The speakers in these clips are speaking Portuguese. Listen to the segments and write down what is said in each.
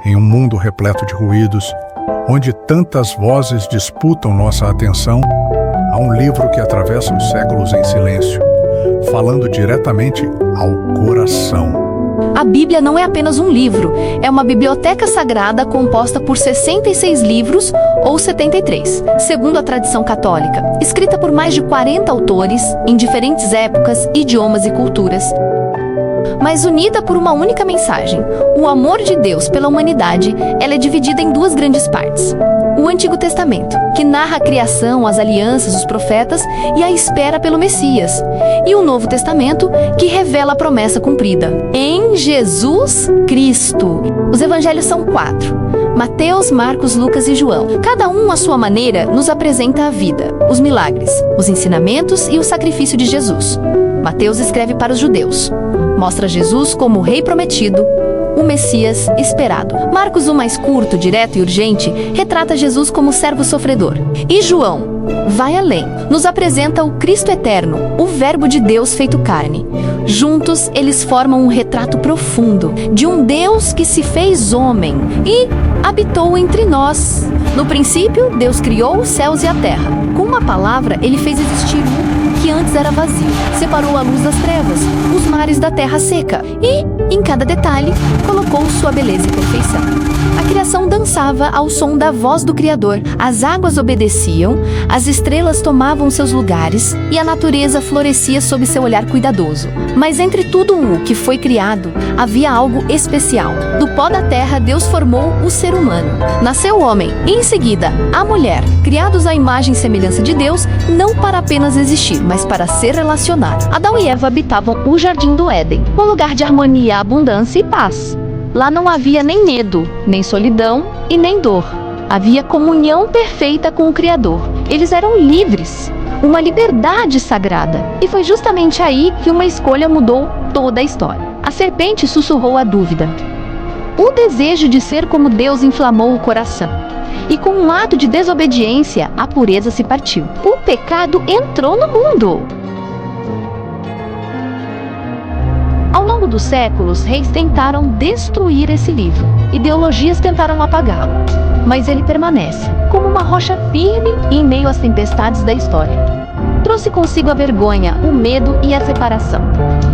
Em um mundo repleto de ruídos, onde tantas vozes disputam nossa atenção, há um livro que atravessa os séculos em silêncio, falando diretamente ao coração. A Bíblia não é apenas um livro, é uma biblioteca sagrada composta por 66 livros, ou 73, segundo a tradição católica, escrita por mais de 40 autores, em diferentes épocas, idiomas e culturas, mas unida por uma única mensagem: o amor de Deus pela humanidade. Ela é dividida em duas grandes partes. O Antigo Testamento, que narra a criação, as alianças, os profetas e a espera pelo Messias. E o Novo Testamento, que revela a promessa cumprida em Jesus Cristo. Os evangelhos são 4: Mateus, Marcos, Lucas e João. Cada um, à sua maneira, nos apresenta a vida, os milagres, os ensinamentos e o sacrifício de Jesus. Mateus escreve para os judeus. Mostra Jesus como o rei prometido, o Messias esperado. Marcos, o mais curto, direto e urgente, retrata Jesus como servo sofredor. E João vai além, nos apresenta o Cristo eterno, o Verbo de Deus feito carne. Juntos, eles formam um retrato profundo de um Deus que se fez homem e habitou entre nós. No princípio, Deus criou os céus e a terra. Com uma palavra, ele fez existir o que antes era vazio. Separou a luz das trevas, os mares da terra seca e, em cada detalhe, colocou sua beleza e perfeição. A criação dançava ao som da voz do Criador. As águas obedeciam, as estrelas tomavam seus lugares e a natureza florescia sob seu olhar cuidadoso. Mas entre tudo o que foi criado, havia algo especial. Do pó da terra, Deus formou o ser humano. Nasceu o homem e, em seguida, a mulher, criados à imagem e semelhança de Deus, não para apenas existir, mas para se relacionar. Adão e Eva habitavam o jardim do Éden, um lugar de harmonia, abundância e paz. Lá não havia nem medo, nem solidão e nem dor. Havia comunhão perfeita com o Criador. Eles eram livres, uma liberdade sagrada. E foi justamente aí que uma escolha mudou toda a história. A serpente sussurrou a dúvida. O desejo de ser como Deus inflamou o coração. E com um ato de desobediência, a pureza se partiu. O pecado entrou no mundo. Ao longo dos séculos, reis tentaram destruir esse livro. Ideologias tentaram apagá-lo. Mas ele permanece, como uma rocha firme em meio às tempestades da história. Trouxe consigo a vergonha, o medo e a separação.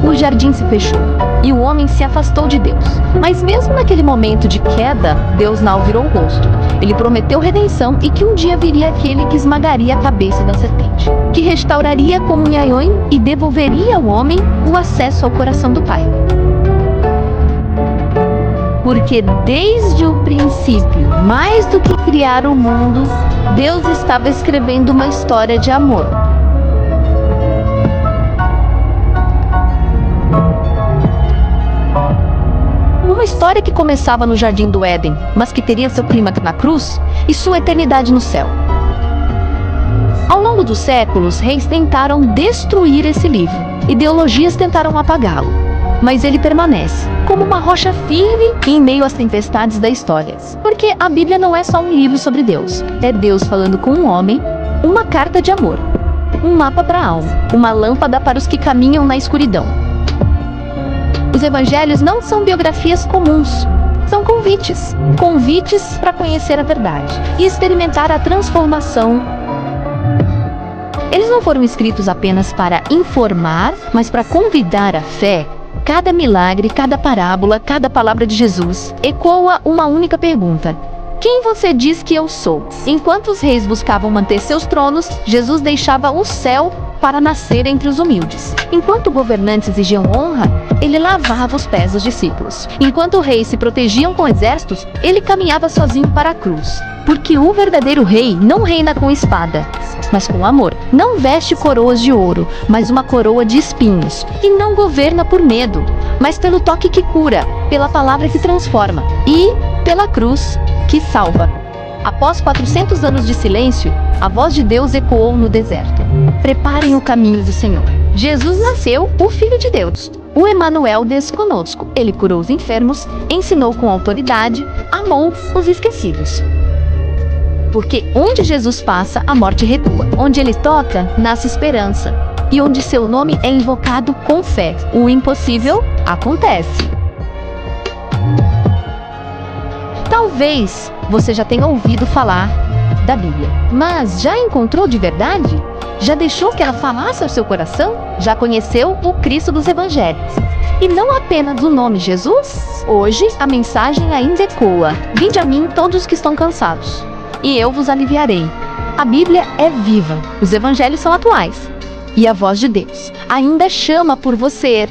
O jardim se fechou e o homem se afastou de Deus. Mas mesmo naquele momento de queda, Deus não virou o rosto. Ele prometeu redenção e que um dia viria aquele que esmagaria a cabeça da serpente, que restauraria a comunhão e devolveria ao homem o acesso ao coração do Pai. Porque desde o princípio, mais do que criar o mundo, Deus estava escrevendo uma história de amor. Uma história que começava no Jardim do Éden, mas que teria seu clímax na cruz e sua eternidade no céu. Ao longo dos séculos, reis tentaram destruir esse livro. Ideologias tentaram apagá-lo. Mas ele permanece, como uma rocha firme em meio às tempestades da história. Porque a Bíblia não é só um livro sobre Deus. É Deus falando com um homem, uma carta de amor, um mapa para a alma, uma lâmpada para os que caminham na escuridão. Os evangelhos não são biografias comuns, são convites. Convites para conhecer a verdade e experimentar a transformação. Eles não foram escritos apenas para informar, mas para convidar à fé. Cada milagre, cada parábola, cada palavra de Jesus ecoa uma única pergunta: quem você diz que eu sou? Enquanto os reis buscavam manter seus tronos, Jesus deixava o céu para nascer entre os humildes. Enquanto governantes exigiam honra, ele lavava os pés dos discípulos. Enquanto reis se protegiam com exércitos, ele caminhava sozinho para a cruz. Porque o verdadeiro rei não reina com espada, mas com amor. Não veste coroas de ouro, mas uma coroa de espinhos. E não governa por medo, mas pelo toque que cura, pela palavra que transforma e pela cruz que salva. Após 400 anos de silêncio, a voz de Deus ecoou no deserto. Preparem o caminho do Senhor. Jesus nasceu, o Filho de Deus. O Emanuel Deus conosco. Ele curou os enfermos, ensinou com autoridade, amou os esquecidos. Porque onde Jesus passa, a morte recua. Onde ele toca, nasce esperança. E onde seu nome é invocado com fé, o impossível acontece. Talvez você já tenha ouvido falar da Bíblia, mas já encontrou de verdade? Já deixou que ela falasse ao seu coração? Já conheceu o Cristo dos Evangelhos? E não apenas o nome Jesus? Hoje a mensagem ainda ecoa: vinde a mim todos que estão cansados, e eu vos aliviarei. A Bíblia é viva, os Evangelhos são atuais, e a voz de Deus ainda chama por você.